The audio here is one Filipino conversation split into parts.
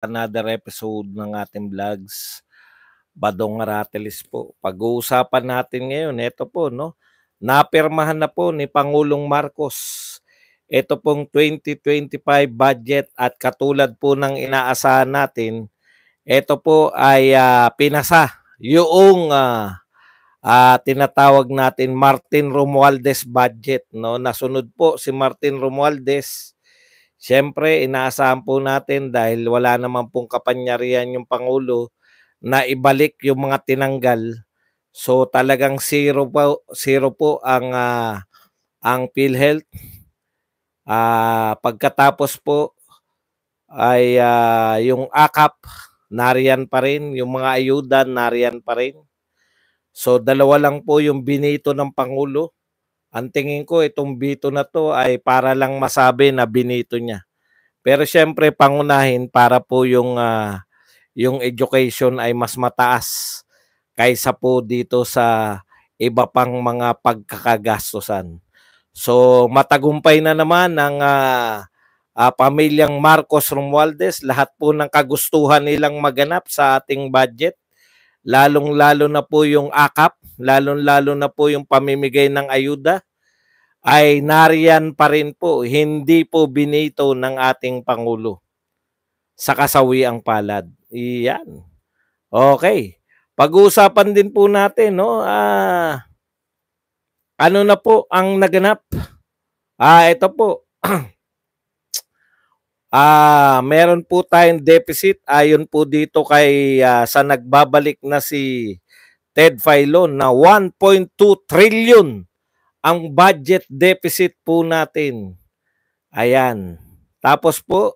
Another episode ng ating vlogs, Badong Aratelis po. Pag-uusapan natin ngayon, ito po, no? Napirmahan na po ni Pangulong Marcos. Ito pong 2025 budget at katulad po ng inaasahan natin, ito po ay pinasa yung tinatawag natin Martin Romualdez budget, no? Nasunod po si Martin Romualdez. Siyempre, inaasahan po natin dahil wala naman pong kapangyarihan yung Pangulo na ibalik yung mga tinanggal. So talagang zero po ang PhilHealth. Pagkatapos po ay yung AKAP nariyan pa rin, yung mga ayuda nariyan pa rin. So dalawa lang po yung binito ng Pangulo. Ang tingin ko itong bito na to ay para lang masabi na binito niya. Pero siyempre pangunahin para po yung education ay mas mataas kaysa po dito sa iba pang mga pagkakagastusan. So matagumpay na naman ang pamilyang Marcos Romualdez, lahat po ng kagustuhan nilang maganap sa ating budget, lalong-lalo na po yung AKAP, lalong-lalo na po yung pamimigay ng ayuda, ay nariyan pa rin po, hindi po binito ng ating Pangulo sa kasawiang palad. Iyan. Okay. Pag-uusapan din po natin, no? Ano na po ang naganap? Ito po. Meron po tayong deficit ayon po dito kay sa nagbabalik na si Ted Filon na 1.2 trillion ang budget deficit po natin. Ayan. Tapos po,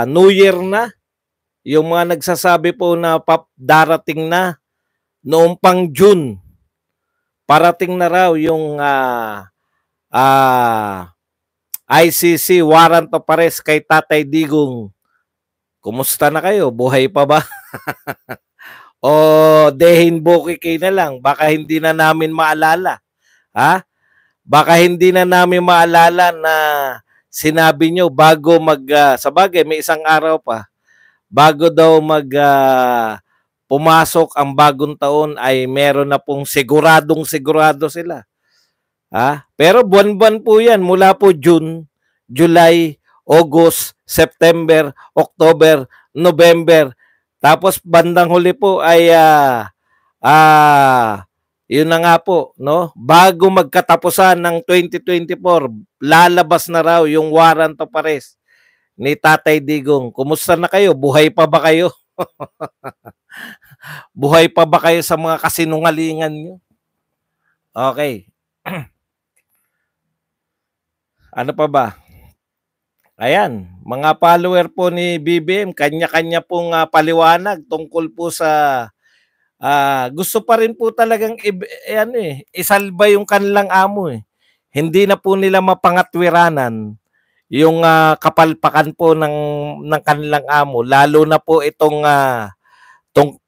New Year na. Yung mga nagsasabi po na darating na noong pang June. Parating na raw yung ICC warrant of arrest kay Tatay Digong. Kumusta na kayo? Buhay pa ba? O dehin bukiki na lang? Baka hindi na namin maalala. Ha? Baka hindi na namin maalala na sinabi nyo bago sabagay may isang araw pa, bago daw pumasok ang bagong taon ay meron na pong sigurado sila. Pero buwan-buwan po yan mula po June, July, August, September, October, November. Tapos bandang huli po ay yun na nga po, no? Bago magkatapusan ng 2024, lalabas na raw yung warrant of arrest ni Tatay Digong. Kumusta na kayo? Buhay pa ba kayo? Buhay pa ba kayo sa mga kasinungalingan nyo? Okay. Ano pa ba? Ayan, mga follower po ni BBM, kanya-kanya pong paliwanag tungkol po sa gusto pa rin po talagang isalba yung kanilang amo eh. Hindi na po nila mapangatwiranan yung kapalpakan po ng kanilang amo, lalo na po itong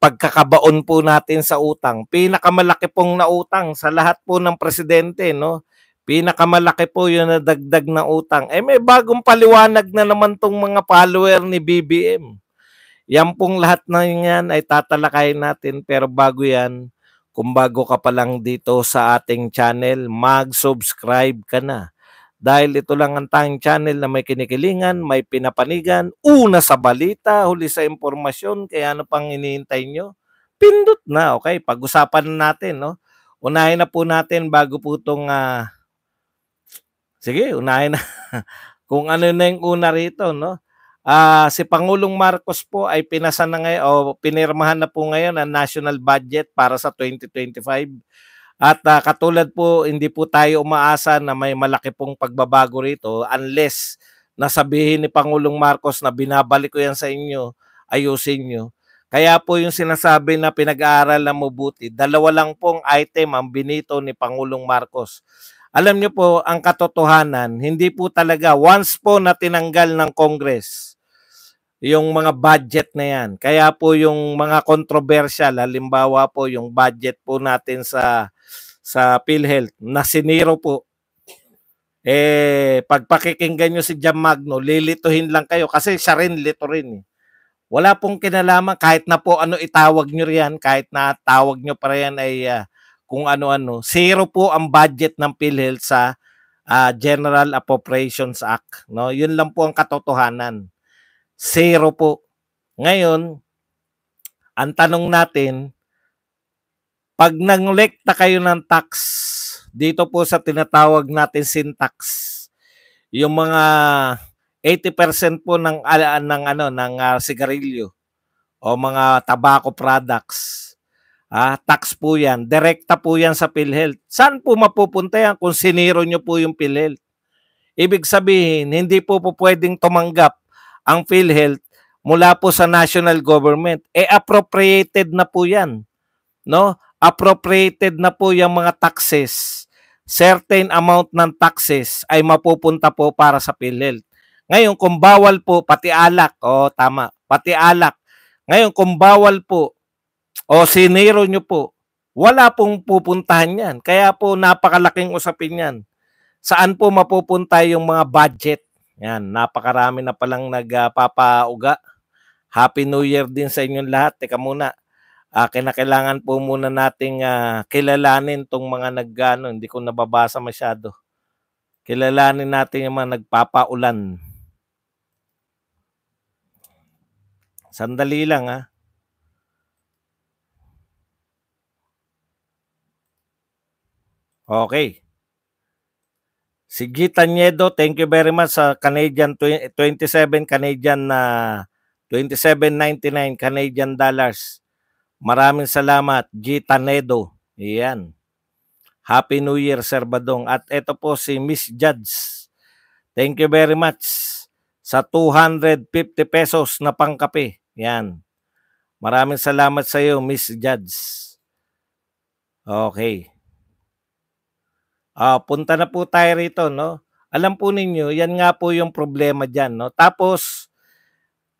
pagkakabaon po natin sa utang. Pinakamalaki pong nautang sa lahat po ng presidente, no? Pinakamalaki po yung nadagdag na utang. May bagong paliwanag na naman tong mga follower ni BBM. Yan pong lahat na yan ay tatalakayin natin. Pero bago yan, kung bago ka pa lang dito sa ating channel, mag-subscribe ka na. Dahil ito lang ang tanging channel na may kinikilingan, may pinapanigan, una sa balita, huli sa impormasyon, kaya ano pang hinihintay nyo? Pindot na, okay? Pag-usapan natin, no? Unahin na po natin bago po itong, sige, unahin na. Kung ano na yung una rito, no? Si Pangulong Marcos po ay pinasa na ngayon, o pinirmahan na po ngayon ang national budget para sa 2025. At katulad po, hindi po tayo umaasa na may malaki pong pagbabago rito unless nasabihin ni Pangulong Marcos na binabalik ko yan sa inyo, ayusin nyo. Kaya po yung sinasabi na pinag-aaral na mabuti, dalawa lang pong item ang binito ni Pangulong Marcos. Alam nyo po, ang katotohanan, hindi po talaga, once po na tinanggal ng Congress, yung mga budget na yan. Kaya po yung mga controversial, halimbawa po yung budget po natin sa PhilHealth na siniro po Pag pakikinggan nyo si Jam Magno, lilituhin lang kayo kasi siya rin lito rin. Wala pong kinalaman kahit na po ano itawag nyo riyan, kahit na tawag nyo pa riyan ay kung ano-ano. Zero po ang budget ng PhilHealth sa General Appropriations Act. No? Yun lang po ang katotohanan. Zero po. Ngayon, ang tanong natin, pag nangolekta kayo ng tax, dito po sa tinatawag natin sin tax, yung mga 80% po ng sigarilyo o mga tobacco products, tax po yan. Direkta po yan sa PhilHealth. Saan po mapupunta yan kung siniro nyo po yung PhilHealth? Ibig sabihin, hindi po pwedeng tumanggap ang PhilHealth mula po sa national government. Appropriated na po yan. No? Appropriated na po yung mga taxes. Certain amount ng taxes ay mapupunta po para sa PhilHealth. Ngayon, kung bawal po, pati alak, tama, pati alak. Ngayon, kung bawal po, o siniro nyo po, wala pong pupuntahan yan. Kaya po, napakalaking usapin yan. Saan po mapupunta yung mga budget? Yan, napakarami na palang nagpapauga. Happy New Year din sa inyong lahat. Teka muna, kinakailangan po muna nating kilalanin tong mga hindi ko nababasa masyado. Kilalanin natin yung mga nagpapaulan. Sandali lang Okay. Si Gita Niedo, thank you very much sa Canadian 27 Canadian 27.99 Canadian dollars. Maraming salamat, Gita Niedo. Iyan. Happy New Year, Sir Badong. At ito po si Miss Judge. Thank you very much sa 250 pesos na pangkape. Yan. Maraming salamat sa iyo, Miss Judge. Okay. Punta na po tayo rito, no? Alam po ninyo, yan nga po yung problema dyan, no? Tapos,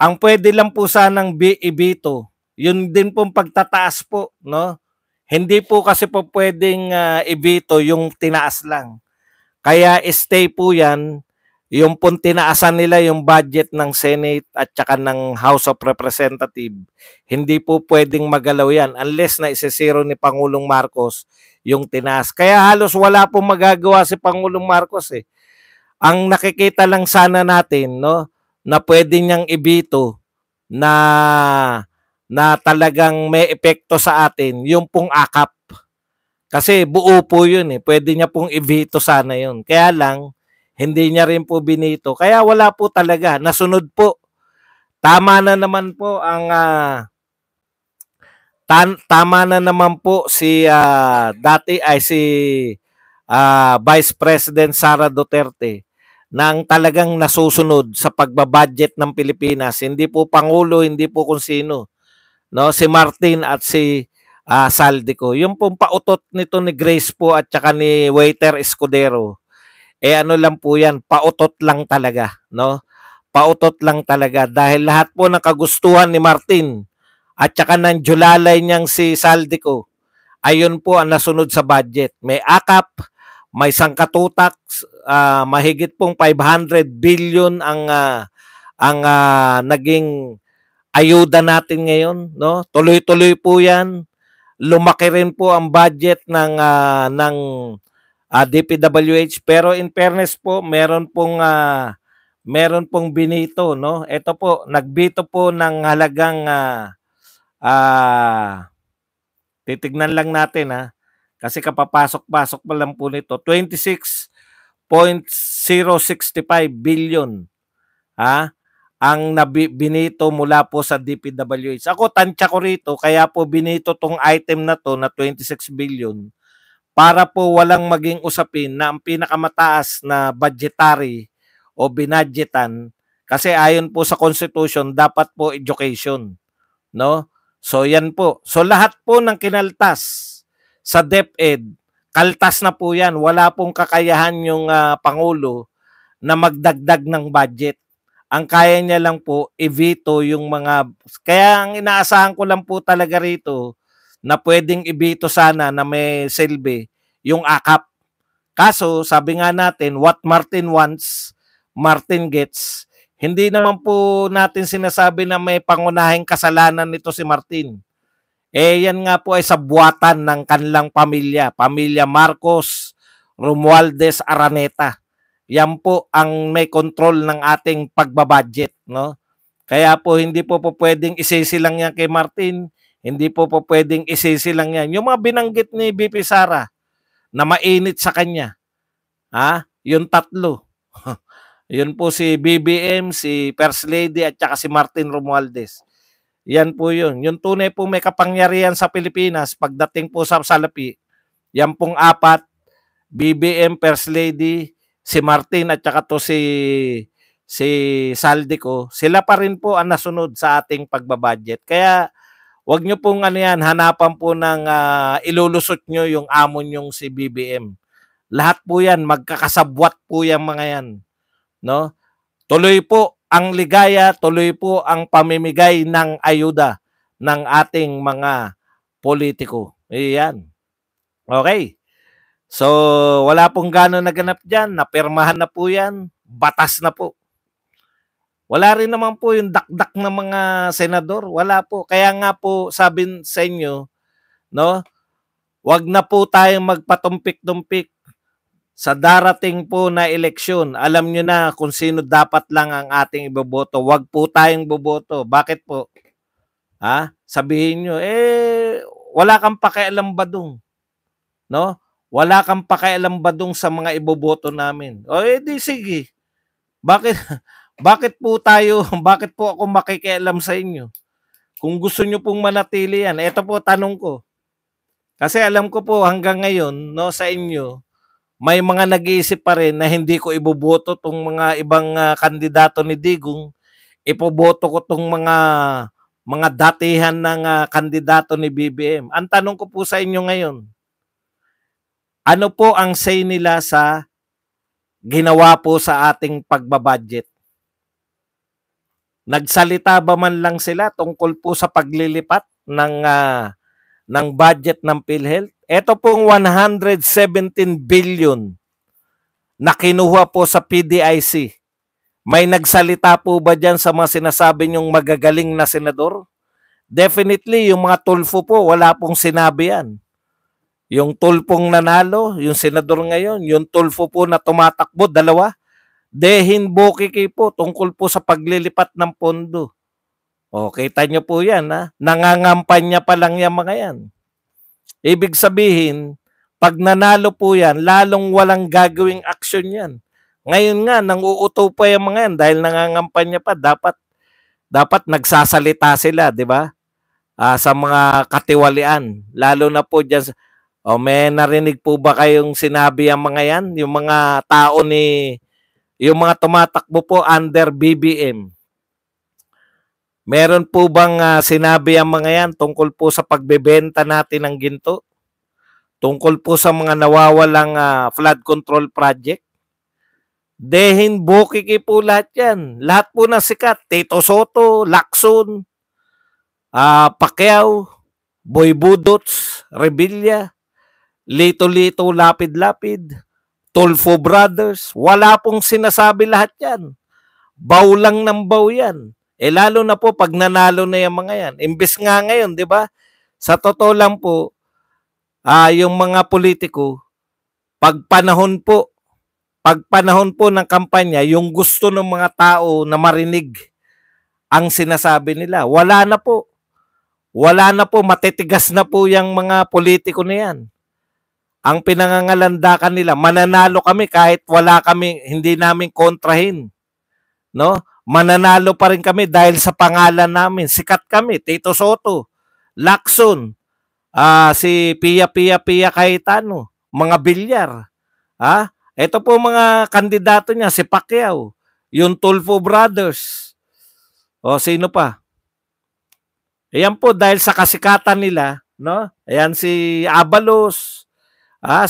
ang pwede lang po sanang ibito, yun din pong pagtataas po, no? Hindi po kasi po pwedeng ibito yung tinaas lang. Kaya stay po yan, yung pong tinaasan nila yung budget ng Senate at saka ng House of Representatives, hindi po pwedeng magalaw yan unless na isesiro ni Pangulong Marcos yung tinaas. Kaya halos wala pong magagawa si Pangulong Marcos eh. Ang nakikita lang sana natin, no, na pwede niyang ibito na talagang may epekto sa atin, yung pong akap. Kasi buo po yun eh. Pwede niya pong ibito sana yun. Kaya lang, hindi niya rin po binito. Kaya wala po talaga. Nasunod po. Tama na naman po ang tama na naman po si Vice President Sara Duterte nang talagang nasusunod sa pagbabudget ng Pilipinas. Hindi po Pangulo, hindi po kung sino. No, si Martin at si Saldico. Yung pong pautot nito ni Grace po at saka ni Waiter Escudero. Ano lang po yan, pautot lang talaga, no? Pautot lang talaga dahil lahat po ng kagustuhan ni Martin at saka ng julalay niyang si Saldico, ayun po ang nasunod sa budget. May akap, may sangkatutak, mahigit pong 500 billion ang naging ayuda natin ngayon, no? Tuloy-tuloy po 'yan. Lumaki rin po ang budget ng DPWH, pero in fairness po, meron pong binito, no? Ito po, nagbito po ng halagang titignan lang natin kasi kapapasok-pasok pa lang po nito, 26.065 billion ang binito mula po sa DPWH. Ako, tansya ko rito, kaya po binito tong item na to na 26 billion para po walang maging usapin na ang pinakamataas na budgetary o binadgetan, kasi ayon po sa Constitution, dapat po education. No? So, yan po. So, lahat po ng kinaltas sa DepEd, kaltas na po yan. Wala pong kakayahan yung Pangulo na magdagdag ng budget. Ang kaya niya lang po, i-veto yung mga... Kaya ang inaasahan ko lang po talaga rito na pwedeng i-veto sana na may silbi, yung akap. Kaso, sabi nga natin, what Martin wants, Martin gets. Hindi naman po natin sinasabi na may pangunahing kasalanan nito si Martin. Yan nga po ay sa buwatan ng kanilang pamilya, pamilya Marcos, Romualdez, Araneta. Yan po ang may control ng ating pagbabudget, no? Kaya po hindi po pwedeng isisilang yan kay Martin, hindi po pwedeng isisilang yan. Yung mga binanggit ni BP Sara na mainit sa kanya, yung tatlo. Yun po si BBM, si First Lady at saka si Martin Romualdez. Yan po yun. Yung tunay po may kapangyarihan sa Pilipinas pagdating po sa salapi, yan pong apat, BBM, First Lady, si Martin at saka to si Saldico, sila pa rin po ang nasunod sa ating pagbabudget. Kaya wag nyo pong hanapan po ng ilulusot nyo yung amo nyong si BBM. Lahat po yan, magkakasabwat po yung mga yan. No? Tuloy po ang ligaya, tuloy po ang pamimigay ng ayuda ng ating mga politiko. Iyan. Okay. So, wala pong gano'n naganap dyan. Napirmahan na po yan. Batas na po. Wala rin naman po yung dakdak ng mga senador. Wala po. Kaya nga po sabi sa inyo, no? Wag na po tayong magpatumpik-tumpik sa darating po na eleksyon. Alam nyo na kung sino dapat lang ang ating iboboto. Wag po tayong boboto. Bakit po? Sabihin nyo, wala kang pakialam ba dun? No? Wala kang pakialam ba dun sa mga iboboto namin? O di sige. Bakit po ako makikialam sa inyo? Kung gusto nyo pong manatili yan, ito po tanong ko. Kasi alam ko po hanggang ngayon, no, sa inyo, may mga nag-iisip pa rin na hindi ko iboboto tong mga ibang kandidato ni Digong, ipoboto ko tong mga datihan ng kandidato ni BBM. Ang tanong ko po sa inyo ngayon, ano po ang say nila sa ginawa po sa ating pagbabudget? Nagsalita ba man lang sila tungkol po sa paglilipat ng budget ng PhilHealth? Ito pong 117 billion na kinuha po sa PDIC. May nagsalita po ba dyan sa mga sinasabi niyong magagaling na senador? Definitely, yung mga tulfo po, wala pong sinabi yan. Yung tulpong nanalo, yung senador ngayon, yung tulfo po na tumatakbo, dalawa. Dehin Bokiki po tungkol po sa paglilipat ng pondo. O, kita nyo po yan, nangangampanya pa lang yung mga yan. Ibig sabihin, pag nanalo po yan, lalong walang gagawing aksyon yan. Ngayon nga, nang-uuto pa yung mga yan dahil nangangampanya pa, dapat nagsasalita sila, di ba? Sa mga katiwalian. Lalo na po dyan, may narinig po ba kayong sinabi ang mga yan? Yung mga tao yung mga tumatakbo po under BBM. Meron po bang sinabi ang mga yan tungkol po sa pagbebenta natin ng ginto? Tungkol po sa mga nawawalang flood control project? Dehin Bokiki po lahat yan. Lahat po na sikat. Tito Soto, Lacson, Pacquiao, Boy Budots, Revilla, Lito-Lito, Lapid-Lapid, Tulfo Brothers, wala pong sinasabi lahat yan. Baw lang ng baw yan. Lalo na po pag nanalo na yung mga yan. Imbes nga ngayon, di ba? Sa totoo lang po, yung mga politiko, pag panahon po ng kampanya, yung gusto ng mga tao na marinig ang sinasabi nila, wala na po. Wala na po, matitigas na po yung mga politiko na yan. Ang pinangangalandakan nila, mananalo kami kahit wala kami, hindi namin kontrahin. No? Mananalo pa rin kami dahil sa pangalan namin. Sikat kami, Tito Soto, Lacson, si Pia Cayetano, mga Bilyar. Ito po mga kandidato niya, si Pacquiao, yung Tulfo Brothers. O sino pa? Ayan po dahil sa kasikatan nila, no? Ayan si Abalos,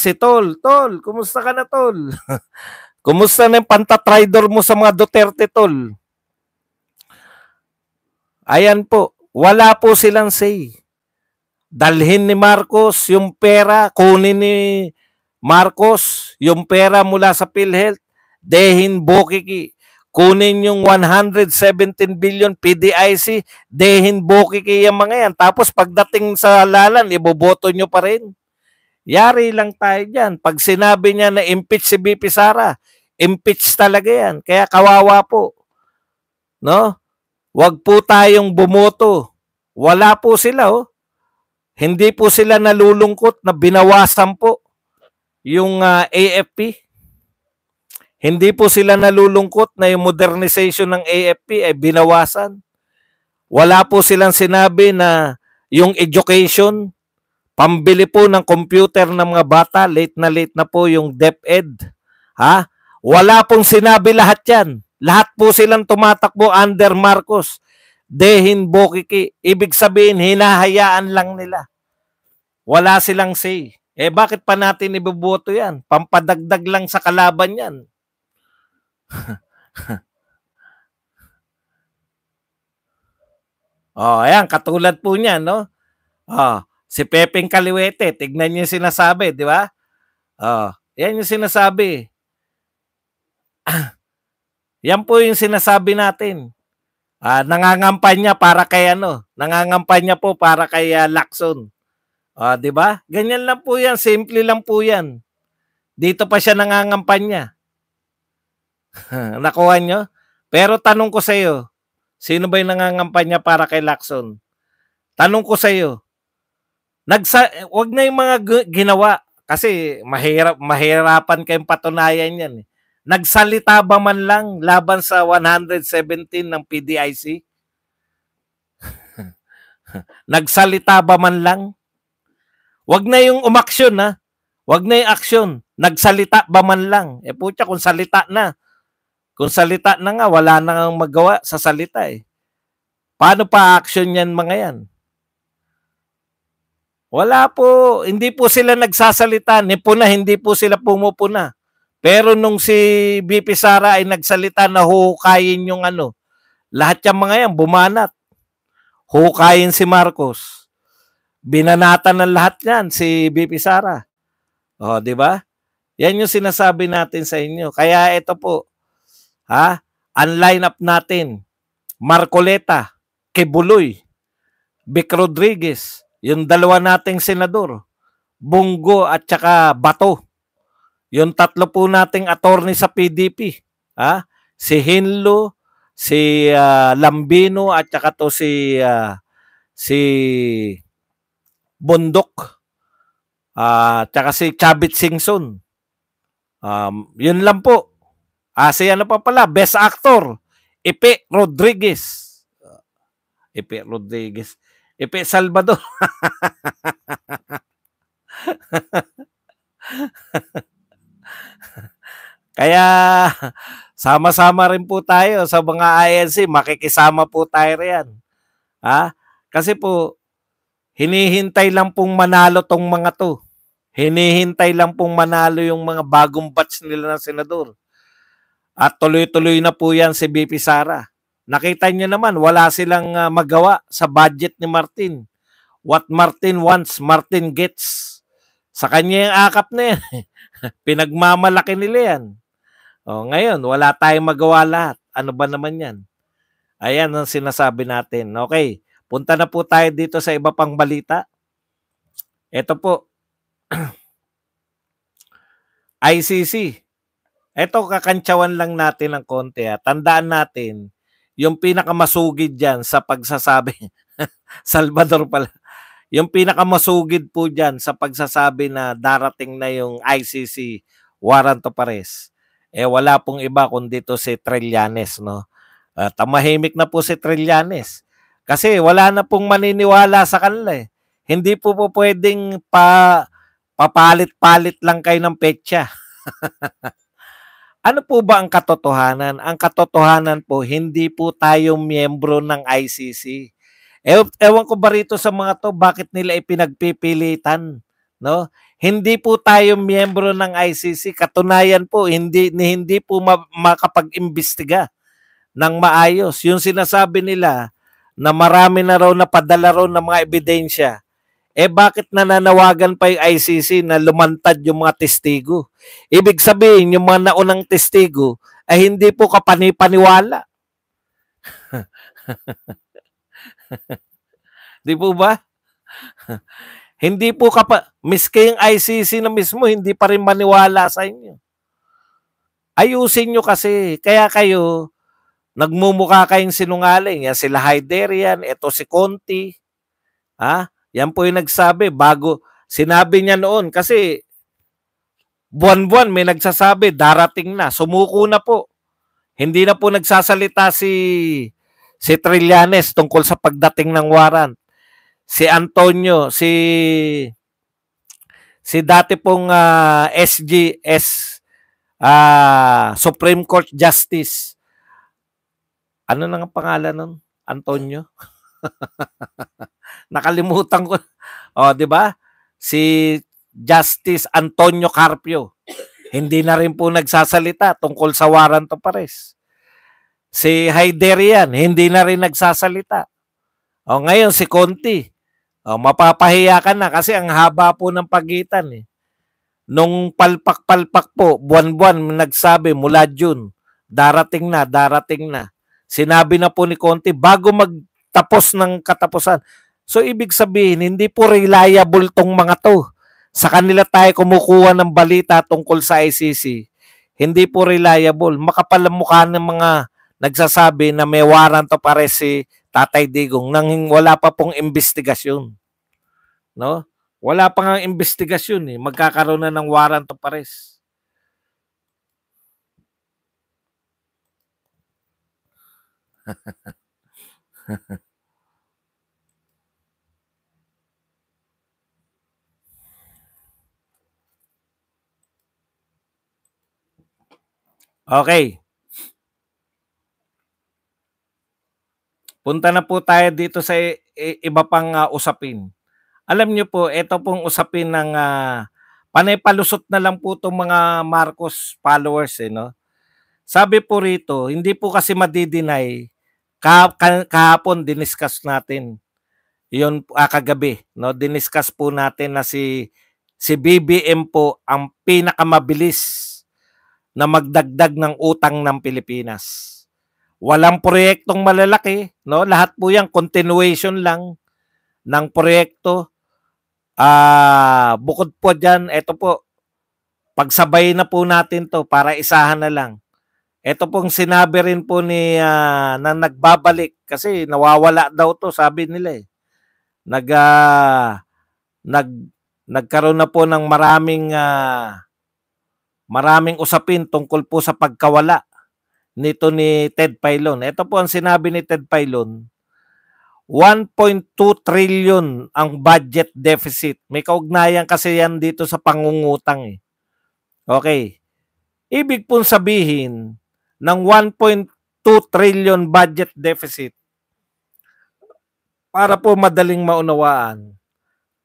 si Tol, kumusta ka na, Tol? Kumusta na yung pantatridor mo sa mga Duterte, Tol? Ayan po, wala po silang say. Dalhin ni Marcos yung pera, kunin Marcos, yung pera mula sa PhilHealth, dehin bokiki. Kunin yung 117 billion PDIC, dehin bokiki yung mga yan. Tapos pagdating sa halalan, iboboto nyo pa rin. Yari lang tayo dyan. Pag sinabi niya na impeach si BP Sara, impeach talaga yan. Kaya kawawa po. No? Wag po tayong bumoto. Wala po sila, oh. Hindi po sila nalulungkot na binawasan po yung AFP. Hindi po sila nalulungkot na yung modernization ng AFP ay binawasan. Wala po silang sinabi na yung education, pambili po ng computer ng mga bata, late na po yung DepEd. Ha? Wala pong sinabi lahat yan. Lahat po silang tumatakbo under Marcos. Dehin bokiki. Ibig sabihin, hinahayaan lang nila. Wala silang say. Bakit pa natin iboboto yan? Pampadagdag lang sa kalaban yan. Ayan, katulad po niyan, no? Si Pepeng Kaliwete, tignan niyo yung sinasabi, di ba? Yan yung sinasabi. Yan po yung sinasabi natin. Nangangampanya para kay nangangampanya po para kay Lacson. Di ba? Ganyan lang po yan, simple lang po yan. Dito pa siya nangangampanya. Nakuha nyo? Pero tanong ko sa iyo, sino ba yung nangangampanya para kay Lacson? Tanong ko sa iyo, wag na yung mga ginawa kasi mahirapan kayong patunayan yan. Nagsalita ba man lang laban sa 117 ng PDIC? Nagsalita ba man lang? Wag na yung umaksyon, ha? Wag na yung aksyon. Nagsalita ba man lang? Putya, kung salita na. Kung salita na nga, wala na nga magawa sa salita eh. Paano pa action yan mga yan? Wala po. Hindi po sila nagsasalita. Hindi po sila pumupuna. Pero nung si BP Sara ay nagsalita na huhukayin yung lahat yung mga yan, bumanat. Huhukayin si Marcos. Binanatan ng lahat yan si BP Sara. Di ba? Yan yung sinasabi natin sa inyo. Kaya ito po, unline up natin. Marcoleta, Kibuloy, Vic Rodriguez, yung dalawa nating senador, Bungo at saka Bato. Yung tatlo po nating attorney sa PDP. Si Hinlo, si Lambino at saka to si Bundok. Tsaka si Chavit Singson. Yun lang po. Si pa pala, Best Actor, Ipe Rodriguez. Ipe Rodriguez. Ipe Salvador. Kaya sama-sama rin po tayo sa mga INC. Makikisama po tayo riyan. Kasi po, hinihintay lang pong manalo tong mga to. Hinihintay lang pong manalo yung mga bagong batch nila ng senador. At tuloy-tuloy na po yan si BP Sara. Nakita niyo naman, wala silang magawa sa budget ni Martin. What Martin wants, Martin gets. Sa kanya yung akap na yan. Pinagmamalaki nila yan. Ngayon, wala tayong magawa lahat. Ano ba naman yan? Ayan ang sinasabi natin. Okay, punta na po tayo dito sa iba pang balita. Ito po. ICC. Ito, kakantsawan lang natin ng konti. Tandaan natin, yung pinakamasugid dyan sa pagsasabi, Salvador pala, yung pinakamasugid po dyan sa pagsasabi na darating na yung ICC warrant of arrest, wala pong iba kundi to si Trillanes, no? Tamahimik na po si Trillanes. Kasi wala na pong maniniwala sa kanila eh. Hindi po pwedeng papalit-palit lang kayo ng petsa. Ano po ba ang katotohanan? Ang katotohanan po, hindi po tayo miyembro ng ICC. Ewan ko ba rito sa mga to, bakit nila ipinagpipilitan? No? Hindi po tayo miyembro ng ICC. Katunayan po, hindi po makapag-imbestiga ng maayos. Yung sinasabi nila na marami na raw napadala raw ng mga ebidensya, Bakit nananawagan pa yung ICC na lumantad yung mga testigo? Ibig sabihin, yung mga naunang testigo ay hindi po kapani-paniwala. Di po ba? Hindi po miski yung ICC na mismo, hindi pa rin maniwala sa inyo. Ayusin nyo kasi. Kaya kayo, nagmumukha kayong sinungaling. Yan sila Haiderian, ito si Conti. Yan po yung nagsabi. Sinabi niya noon kasi buwan-buwan may nagsasabi, darating na. Sumuko na po. Hindi na po nagsasalita si Trillanes tungkol sa pagdating ng warrant. Si Antonio, si dati pong Supreme Court Justice. Ano na ang pangalan nun? Antonio? Nakalimutan ko. Di ba? Si Justice Antonio Carpio. Hindi na rin po nagsasalita tungkol sa warrant of arrest. Si Haiderian, hindi na rin nagsasalita. Ngayon si Conti. Mapapahiya ka na kasi ang haba po ng pagitan eh. Nung palpak-palpak po, buwan-buwan nagsabi mula June, darating na, darating na. Sinabi na po ni Conti bago magtapos ng katapusan. So ibig sabihin, hindi po reliable tong mga to. Sa kanila tayo kumukuha ng balita tungkol sa ICC. Hindi po reliable. Makapal ang mukha ng mga nagsasabi na may warrant of arrest si Tatay Digong nang wala pa pong investigasyon. No? Wala pa nga investigasyon eh. Magkakaroon na ng warrant of arrest. Okay. Punta na po tayo dito sa iba pang usapin. Alam niyo po, ito pong usapin ng panay palusot na lang po itong mga Marcos followers. No? Sabi po rito, hindi po kasi madidinay, kahapon diniscuss natin. Yun kagabi, no? Diniscuss po natin na si BBM po ang pinakamabilis na magdagdag ng utang ng Pilipinas. Walang proyektong malalaki, no? Lahat po 'yan continuation lang ng proyekto. Bukod po diyan, ito po, pagsabay na po natin 'to para isahan na lang. Ito pong sinabi rin po ni na nagbabalik kasi nawawala daw 'to, sabi nila eh. Nagkaroon na po ng maraming usapin tungkol po sa pagkawala nito ni Ted Filon. Ito po ang sinabi ni Ted Filon, 1.2 trillion ang budget deficit. May kaugnayan kasi yan dito sa pangungutang eh. Okay. Ibig pong sabihin ng 1.2 trillion budget deficit, para po madaling maunawaan,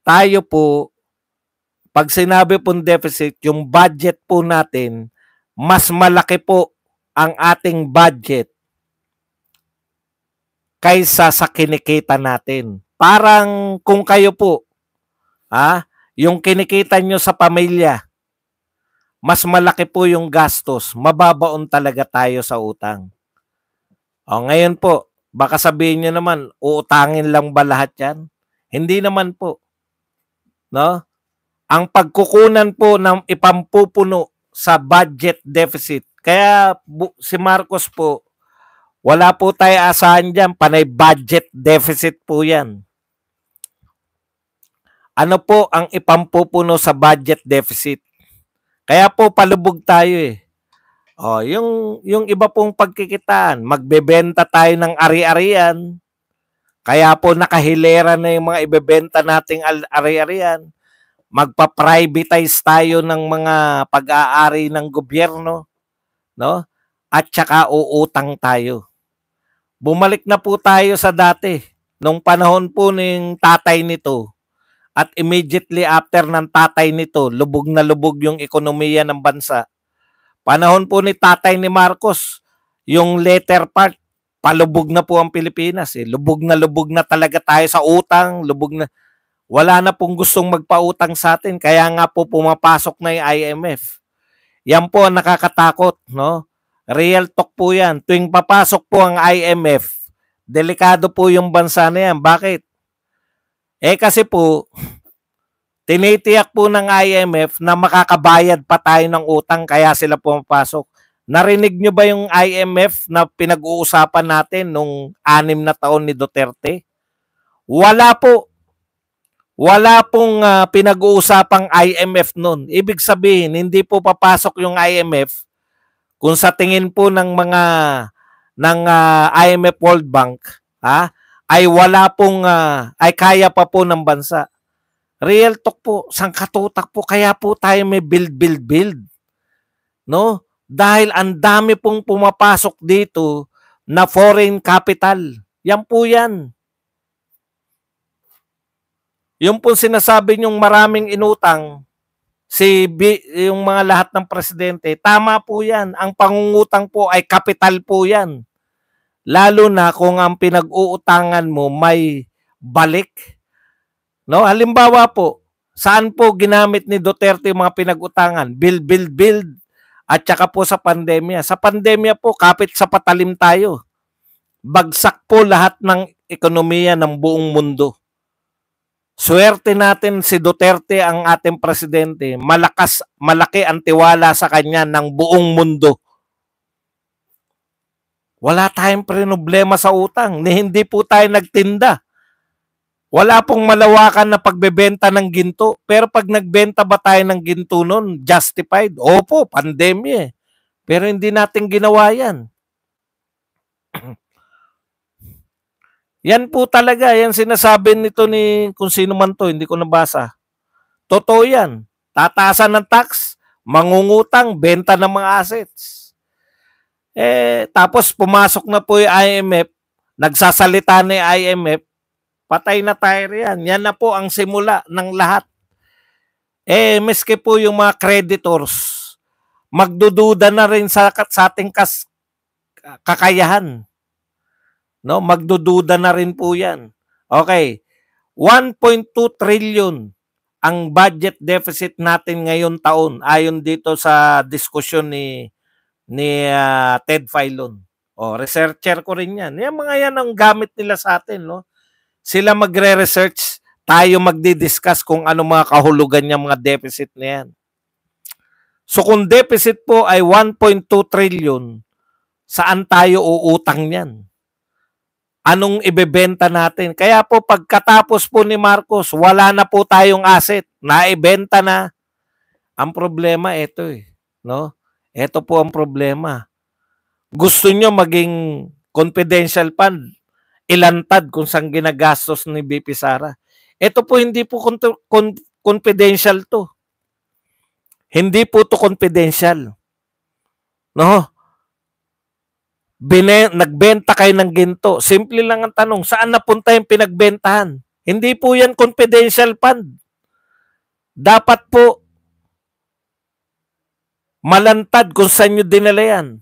tayo po, pag sinabi pong deficit, yung budget po natin, mas malaki po ang ating budget kaysa sa kinikita natin. Parang kung kayo po, yung kinikita nyo sa pamilya, mas malaki po yung gastos, mababaon talaga tayo sa utang. Ngayon po, baka sabihin nyo naman, uutangin lang ba lahat yan? Hindi naman po. No? Ang pagkukunan po ng ipampupuno sa budget deficit, kaya si Marcos po, wala po tayo asahan dyan, panay budget deficit po yan. Ano po ang ipampupuno sa budget deficit? Kaya po palubog tayo eh. Yung iba pong pagkikitaan, magbebenta tayo ng ari-arian, kaya po nakahilera na yung mga ibebenta nating ari-arian, magpa-privatize tayo ng mga pag-aari ng gobyerno, no? At saka uutang tayo. Bumalik na po tayo sa dati, nung panahon po ng tatay nito, at immediately after ng tatay nito, lubog na lubog yung ekonomiya ng bansa. Panahon po ni tatay ni Marcos, yung later part, palubog na po ang Pilipinas. Lubog na talaga tayo sa utang, lubog na. Wala na pong gustong magpautang sa atin, kaya nga po pumapasok na yung IMF. Yan po ang nakakatakot, no? Real talk po yan. Tuwing papasok po ang IMF, delikado po yung bansa na yan. Bakit? Kasi po, tinitiyak po ng IMF na makakabayad pa tayo ng utang kaya sila pumapasok. Narinig nyo ba yung IMF na pinag-uusapan natin nung 6 na taon ni Duterte? Wala po. Wala pong pinag-uusapang IMF nun. Ibig sabihin, hindi po papasok yung IMF kung sa tingin po ng mga IMF World Bank, ay wala pong ay kaya pa po ng bansa. Real talk po, sangkatutak po, kaya po tayo may build. No? Dahil ang dami pong pumapasok dito na foreign capital. Yan po yan. Yung po sinasabi nyong maraming inutang, yung mga lahat ng presidente, tama po yan. Ang pangungutang po ay kapital po yan. Lalo na kung ang pinag-uutangan mo may balik. No? Halimbawa po, saan po ginamit ni Duterte yung mga pinag-utangan? Build. At saka po sa pandemya. Sa pandemya po, kapit sa patalim tayo. Bagsak po lahat ng ekonomiya ng buong mundo. Swerte natin si Duterte ang ating presidente. Malaki ang tiwala sa kanya ng buong mundo. Wala tayong problema sa utang. Hindi po tayo nagtinda. Wala pong malawakan na pagbebenta ng ginto. Pero pag nagbenta ba tayo ng ginto nun, justified? Opo, pandemya. Pero hindi natin ginawa yan. Yan po talaga. Yan sinasabi nito ni kung sino man to, hindi ko nabasa. Totoo yan. Tataasan ng tax, mangungutang, benta ng mga assets. Tapos pumasok na po yung IMF, nagsasalita ni IMF, patay na tayo riyan. Yan na po ang simula ng lahat. Miski po yung mga creditors, magdududa na rin sa ating kakayahan. No, magdududa na rin po yan. Okay, 1.2 trillion ang budget deficit natin ngayon taon ayon dito sa diskusyon ni Ted Filon. Researcher ko rin yan. Yung mga yan ang gamit nila sa atin. No? Sila magre-research, tayo magdi-discuss kung ano mga kahulugan niya mga deficit na yan. So kung deficit po ay 1.2 trillion, saan tayo uutang yan? Anong ibebenta natin? Kaya po pagkatapos po ni Marcos, wala na po tayong asset. Naibenta na. Ang problema, ito no? Ito po ang problema. Gusto nyo maging confidential fund, ilantad kung saan ginagastos ni BP Sara. Ito po hindi po confidential to. Hindi po to confidential. No? Nagbenta kayo ng ginto. Simple lang ang tanong, saan napunta yung pinagbentahan? Hindi po yan confidential fund. Dapat po malantad kung saan nyo dinala yan.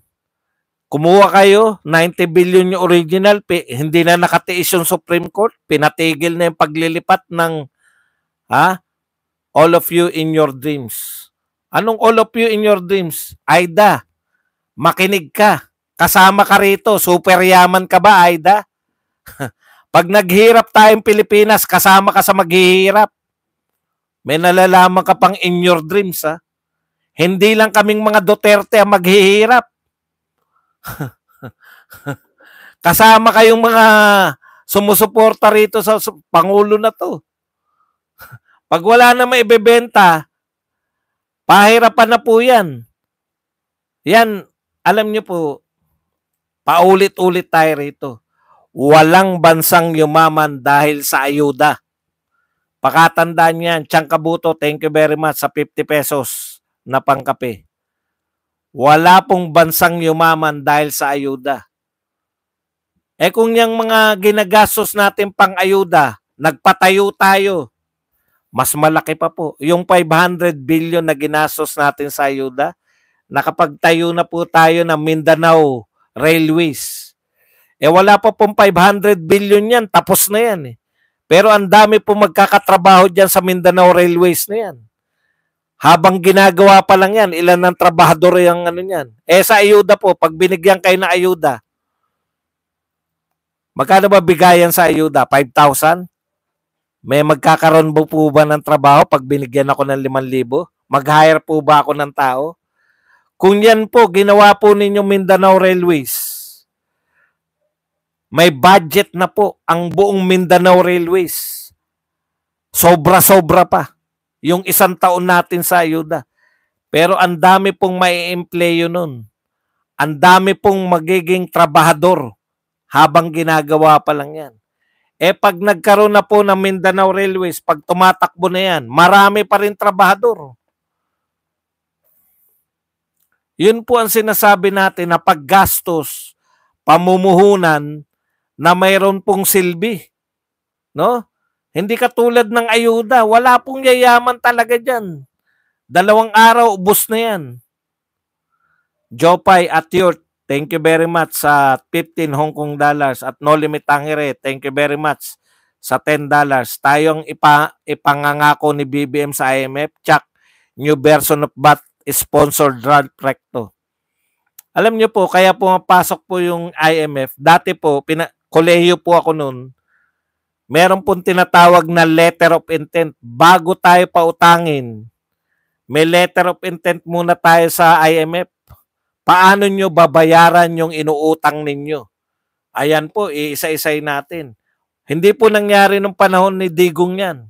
Kumuha kayo, 90 billion yung original, hindi na nakatiis yung Supreme Court, pinatigil na yung paglilipat ng all of you in your dreams. Anong all of you in your dreams? Aida, makinig ka. Kasama ka rito. Super yaman ka ba, Aida? Pag naghirap tayong Pilipinas, kasama ka sa maghihirap. May nalalaman ka pang in your dreams, Hindi lang kaming mga Duterte ang maghihirap. Kasama kayong mga sumusuporta rito sa Pangulo na to. Pag wala na maibebenta, pahirapan na po yan. Yan, alam nyo po, paulit-ulit tayo rito. Walang bansang yumaman dahil sa ayuda. Pakatandaan yan. Chang Kabuto, thank you very much sa 50 pesos na pangkape. Wala pong bansang yumaman dahil sa ayuda. Kung yung mga ginagastos natin pang ayuda, nagpatayo tayo, mas malaki pa po. Yung 500 billion na ginastos natin sa ayuda, nakapagtayo na po tayo ng Mindanao Railways. Wala pa pong 500 billion yan. Tapos na yan. Pero ang dami po magkakatrabaho dyan sa Mindanao Railways na yan. Habang ginagawa pa lang yan, ilan ng trabahador yung ano yan. Sa ayuda po, pag binigyan kayo ng ayuda, magkano ba bigayan sa ayuda? 5,000? May magkakaroon po ba ng trabaho pag binigyan ako ng 5,000? Mag-hire po ba ako ng tao? Kung yan po, ginawa po ninyo Mindanao Railways, may budget na po ang buong Mindanao Railways. Sobra-sobra pa yung isang taon natin sa ayuda. Pero ang dami pong mai-empleyo nun. Ang dami pong magiging trabahador habang ginagawa pa lang yan. Pag nagkaroon na po ng Mindanao Railways, pag tumatakbo na yan, marami pa rin trabahador. Yun po ang sinasabi natin na paggastos, pamumuhunan na mayroon pong silbi. No? Hindi katulad ng ayuda. Wala pong yayaman talaga dyan. 2 araw, ubos na yan. Jopay at Yurt, thank you very much sa 15 Hong Kong dollars. At No Limit Tangere, thank you very much sa $10. Tayong ipangangako ni BBM sa IMF. Check, new version of BAT sponsored Ralph Recto. Alam nyo po, kaya pumapasok po yung IMF. Dati po, kolehiyo po ako noon. Meron pong tinatawag na letter of intent. Bago tayo pautangin, may letter of intent muna tayo sa IMF. Paano nyo babayaran yung inuutang ninyo? Ayan po, iisa-isay natin. Hindi po nangyari nung panahon ni Digong yan.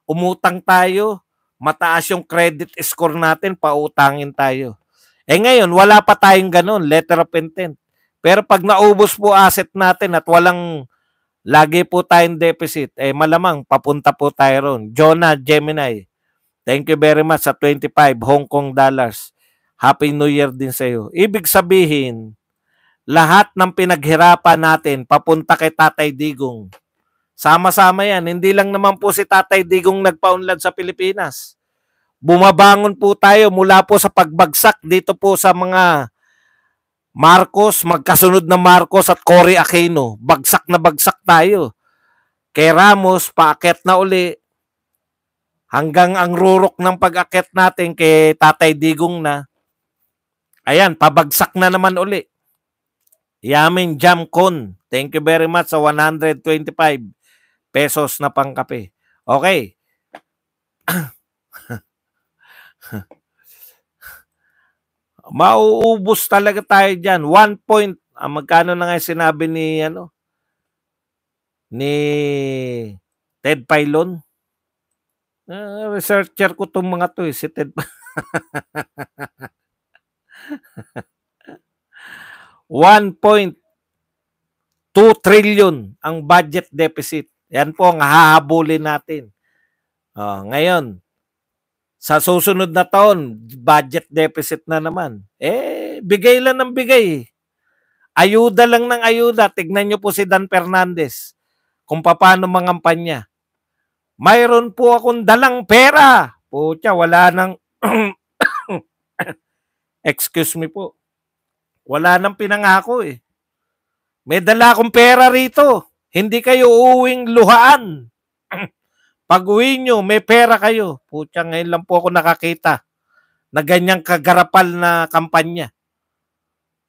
Umutang tayo, mataas yung credit score natin, pautangin tayo. Ngayon, wala pa tayong ganun, letter of intent. Pero pag naubos po asset natin at walang lagi po tayong deficit, malamang papunta po tayo ron. Jonah Gemini, thank you very much sa 25 Hong Kong dollars. Happy New Year din sa iyo. Ibig sabihin, lahat ng pinaghirapan natin papunta kay Tatay Digong. Sama-sama yan. Hindi lang naman po si Tatay Digong nagpaunlad sa Pilipinas. Bumabangon po tayo mula po sa pagbagsak dito po sa mga Marcos, magkasunod na Marcos at Cory Aquino. Bagsak na bagsak tayo. Kay Ramos, paakyat na uli. Hanggang ang rurok ng pag-akyat natin kay Tatay Digong na. Ayan, pabagsak na naman uli. Yamin Jamcon, thank you very much sa 125 pesos na pangkape. Okay. Mauubos talaga tayo dyan. 1 point. Magkano na nga sinabi ni Ted Pailon? Researcher ko itong mga to si Ted. 1.2 trillion ang budget deficit. Yan po ang hahabulin natin. Ngayon, sa susunod na taon, budget deficit na naman. Bigay lang ng bigay. Ayuda lang ng ayuda. Tignan nyo po si Dan Fernandez kung paano mangampanya. Mayroon po akong dalang pera. Pucha, wala nang excuse me po. Wala nang pinangako eh. May dala akong pera rito. Hindi kayo uuwing luhaan. Pag uwi nyo, may pera kayo. Pucha, ngayon lang po ako nakakita na ganyang kagarapal na kampanya.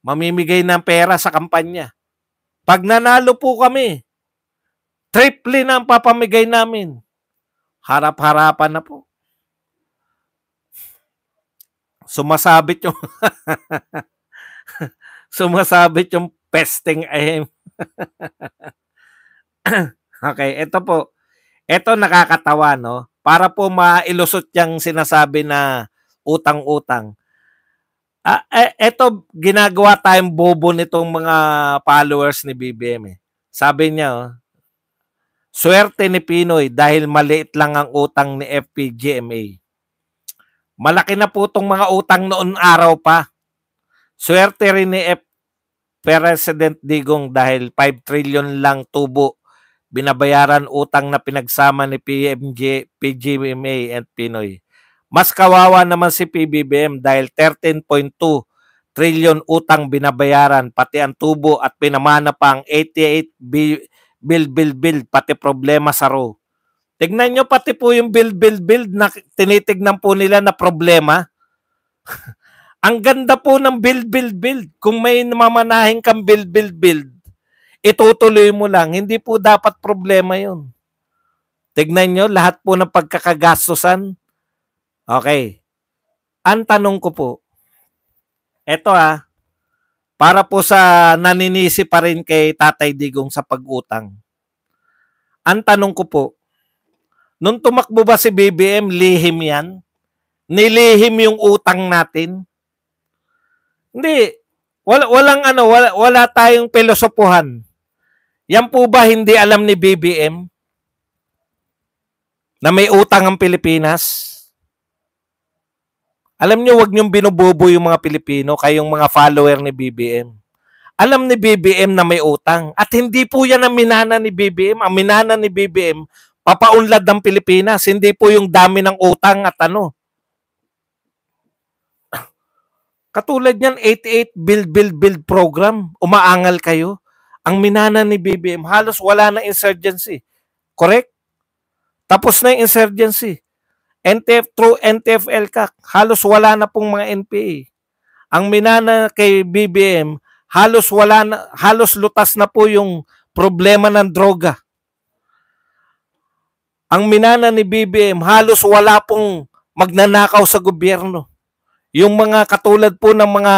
Mamimigay ng pera sa kampanya. Pag nanalo po kami, triple na ang papamigay namin. Harap-harapan na po. Sumasabit yung sumasabit yung pesting ahem. Okay, ito po. Ito nakakatawa, no? Para po mailusot yung sinasabi na utang-utang. Ito, ginagawa tayong bobo nitong mga followers ni BBM. Sabi niya, swerte ni Pinoy dahil maliit lang ang utang ni FPGMA. Malaki na po itong mga utang noon araw pa. Swerte rin ni President Digong dahil 5 trillion lang tubo binabayaran utang na pinagsama ni PGMA at Pinoy. Mas kawawa naman si PBBM dahil 13.2 trillion utang binabayaran pati ang tubo at pinamana pa ang 88 build, pati problema sa row. Tignan nyo pati po yung build na tinitignan po nila na problema. Ang ganda po ng build. Kung may mamanahin kang build, itutuloy mo lang. Hindi po dapat problema yun. Tignan nyo, lahat po ng pagkakagastusan. Okay. Ang tanong ko po, eto para po sa naninisi pa rin kay Tatay Digong sa pag-utang. Ang tanong ko po, nung tumakbo ba si BBM, lihim yan? Nilihim yung utang natin? Hindi. Wala tayong pilosopuhan. Yan po ba hindi alam ni BBM na may utang ang Pilipinas? Alam niyo, wag niyong binubobo yung mga Pilipino, kayong mga follower ni BBM. Alam ni BBM na may utang. At hindi po yan ang minana ni BBM. Ang minana ni BBM, papaunlad ng Pilipinas. Hindi po yung dami ng utang at ano. Katulad yan, 88 build program. Umaangal kayo. Ang minana ni BBM, halos wala na insurgency. Correct? Tapos na yung insurgency. Through NTF-ELCAC, halos wala na pong mga NPA. Ang minana kay BBM, halos lutas na po yung problema ng droga. Ang minana ni BBM, halos wala pong magnanakaw sa gobyerno. Yung mga katulad po ng mga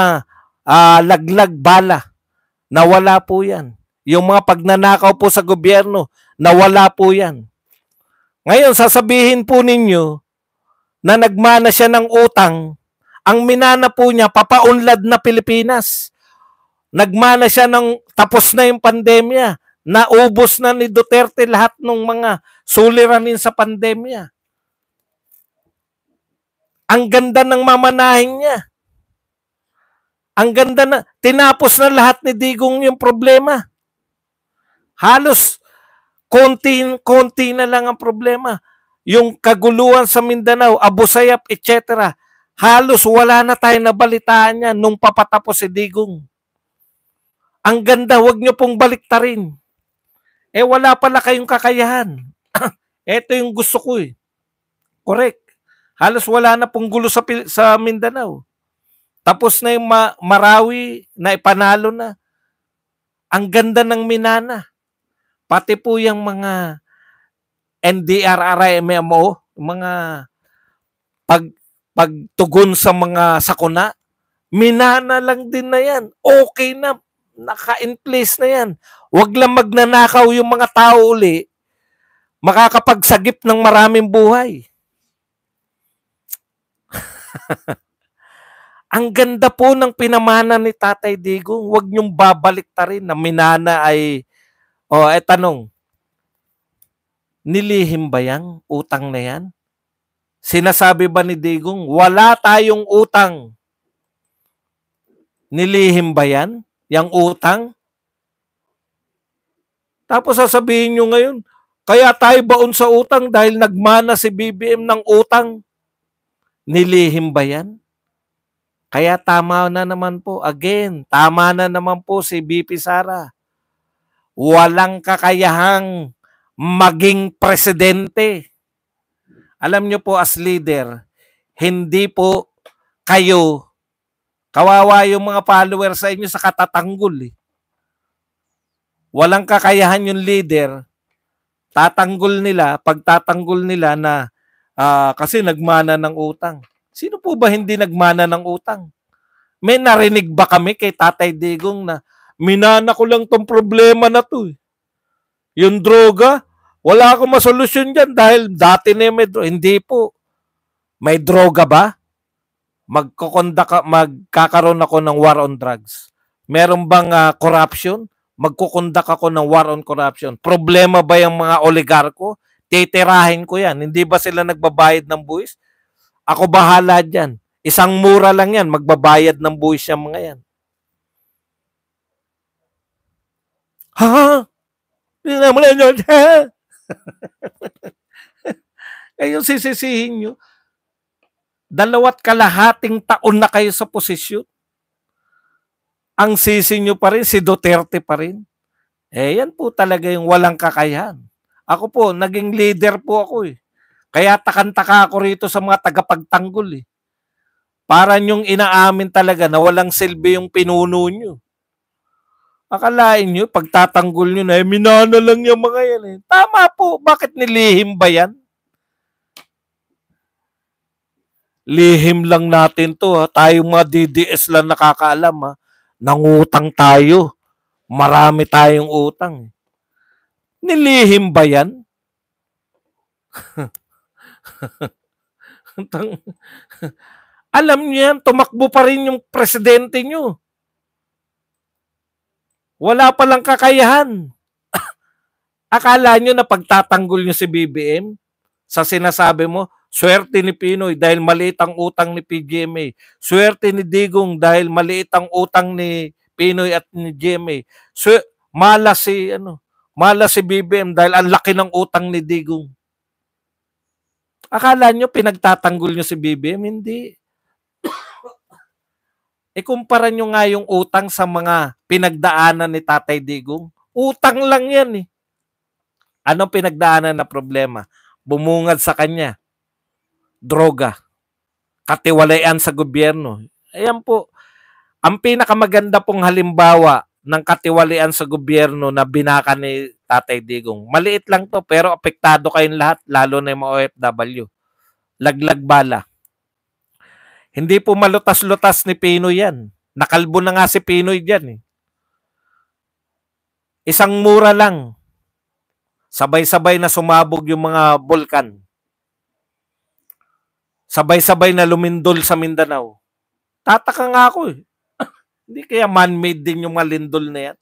laglag bala, nawala po yan. Yung mga pagnanakaw po sa gobyerno, nawala po yan. Ngayon, sasabihin po ninyo na nagmana siya ng utang, ang minana po niya, papaunlad na Pilipinas. Nagmana siya ng tapos na yung pandemya, naubos na ni Duterte lahat ng mga suliranin sa pandemya. Ang ganda ng mamanahin niya. Ang ganda na, tinapos na lahat ni Digong yung problema. Halos, konti na lang ang problema. Yung kaguluhan sa Mindanao, Abu Sayyaf, etc. Halos wala na tayo nabalitaan yan nung papatapos si Digong. Ang ganda, wag nyo pong baliktarin. Wala pala kayong kakayahan. Ito yung gusto ko eh. Correct. Halos wala na pong gulo sa Mindanao. Tapos na yung Marawi na ipanalo na. Ang ganda ng minana. Pati po yung mga NDRRMO, mga pagtugon sa mga sakuna, minana lang din na yan. Okay na, naka-in place na yan. Huwag lang magnanakaw yung mga tao uli, makakapagsagip ng maraming buhay. Ang ganda po ng pinamana ni Tatay Digong. Huwag niyong babaliktarin na minana ay, tanong, nilihim ba yang utang na yan? Sinasabi ba ni Digong, wala tayong utang? Nilihim ba yan? Yang utang? Tapos sasabihin nyo ngayon, kaya tayo baon sa utang dahil nagmana si BBM ng utang. Nilihim ba yan? Kaya tama na naman po. Again, tama na naman po si BP Sara. Walang kakayahang maging presidente. Alam nyo po as leader, hindi po kayo, kawawa yung mga followers sa inyo sa katatanggol. Walang kakayahan yung leader, tatanggol nila, pagtatanggol nila na kasi nagmana ng utang. Sino po ba hindi nagmana ng utang? May narinig ba kami kay Tatay Digong na minana ko lang tong problema na to? Yung droga, wala akong masolusyon dyan dahil dati na may droga. Hindi po. May droga ba? Magkakaroon ako ng war on drugs. Meron bang corruption? Magkukondak ako ng war on corruption. Problema ba yung mga oligarko? Titirahin ko yan. Hindi ba sila nagbabayad ng buwis? Ako bahala dyan. Isang mura lang yan. Magbabayad ng buwis yung mga yan. Ha? Hindi naman yun. Ha? Yung sisisihin nyo, 2.5 taon na kayo sa posisyon. Ang sisi nyo pa rin, si Duterte pa rin. Yan po talaga yung walang kakayahan. Ako po, naging leader po ako eh. Kaya takang-taka ako rito sa mga tagapagtanggol eh. Para nyong inaamin talaga na walang silbi yung pinuno nyo. Akalain nyo, pagtatanggol nyo na, minana lang yung mga yan eh. Tama po, bakit nilihim ba yan? Lihim lang natin to ha. Tayong mga DDS lang nakakaalam ha. Nangutang tayo. Marami tayong utang. Nilihim ba yan? Alam niyo yan, tumakbo pa rin yung presidente nyo. Wala palang kakayahan. Akala nyo na pagtatanggol nyo si BBM sa sinasabi mo, swerte ni Pinoy dahil maliit ang utang ni PGMA. Swerte ni Digong dahil maliit ang utang ni Pinoy at ni GMA. Malas si BBM dahil ang laki ng utang ni Digong. Akala nyo pinagtatanggol nyo si BBM? Hindi. Kumpara nyo nga yung utang sa mga pinagdaanan ni Tatay Digong. Utang lang yan eh. Anong pinagdaanan na problema? Bumungad sa kanya. Droga. Katiwalayan sa gobyerno. Ayan po. Ang pinakamaganda pong halimbawa ng katiwalian sa gobyerno na binaka ni Tatay Digong. Maliit lang to pero apektado kayong lahat, lalo na yung mga OFW. Laglag bala. Hindi po malutas-lutas ni Pinoy yan. Nakalbo na nga si Pinoy dyan eh. Isang mura lang. Sabay-sabay na sumabog yung mga bulkan. Sabay-sabay na lumindol sa Mindanao. Tataka nga ako eh. Hindi kaya man-made din yung malindol na yan.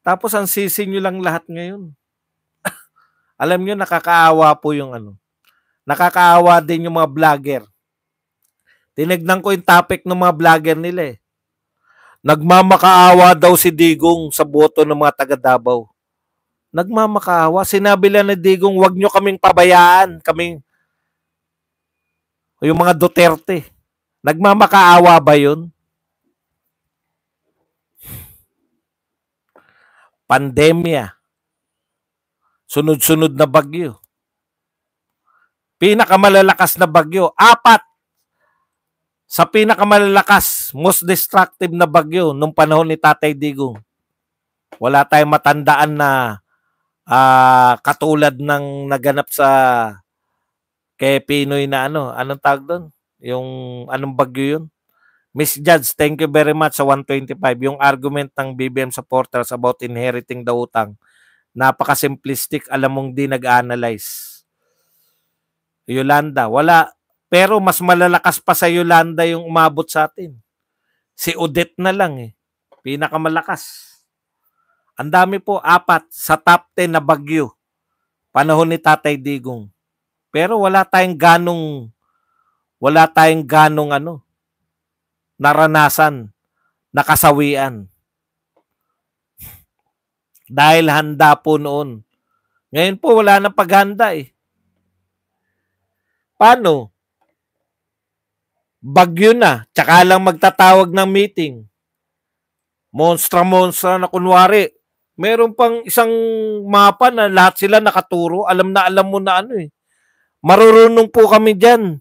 Tapos ang sisi nyo lang lahat ngayon. Alam nyo, nakakaawa po yung Nakakaawa din yung mga vlogger. Tinignan ko yung topic ng mga vlogger nila eh. Nagmamakaawa daw si Digong sa boto ng mga taga Davao. Nagmamakaawa. Sinabi lang ni Digong, wag nyo kaming pabayaan. Yung mga Duterte. Nagmamakaawa ba yun? Pandemya. Sunod-sunod na bagyo. Pinakamalalakas na bagyo. 4. Sa pinakamalalakas, most destructive na bagyo nung panahon ni Tatay Digong. Wala tayong matandaan na katulad ng naganap sa kay Pinoy na anong tawag doon? Yung anong bagyo yun? Miss Judge, thank you very much sa 125. Yung argument ng BBM supporters about inheriting the utang. Napaka-simplistic, alam mong di nag-analyze. Yolanda, wala. Pero mas malalakas pa sa Yolanda yung umabot sa atin. Si Odette na lang eh. Pinakamalakas. Ang dami po, 4 sa top 10 na bagyo. Panahon ni Tatay Digong. Pero wala tayong ganong naranasan, nakasawian. Dahil handa po noon. Ngayon po wala nang paghanda eh. Paano? Bagyo na, tsaka lang magtatawag ng meeting. Monstra-monstra na kunwari. Meron pang isang mapa na lahat sila nakaturo. Alam mo na Marurunong po kami dyan.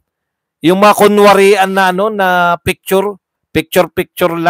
Yung mga kunwarian na na picture lang.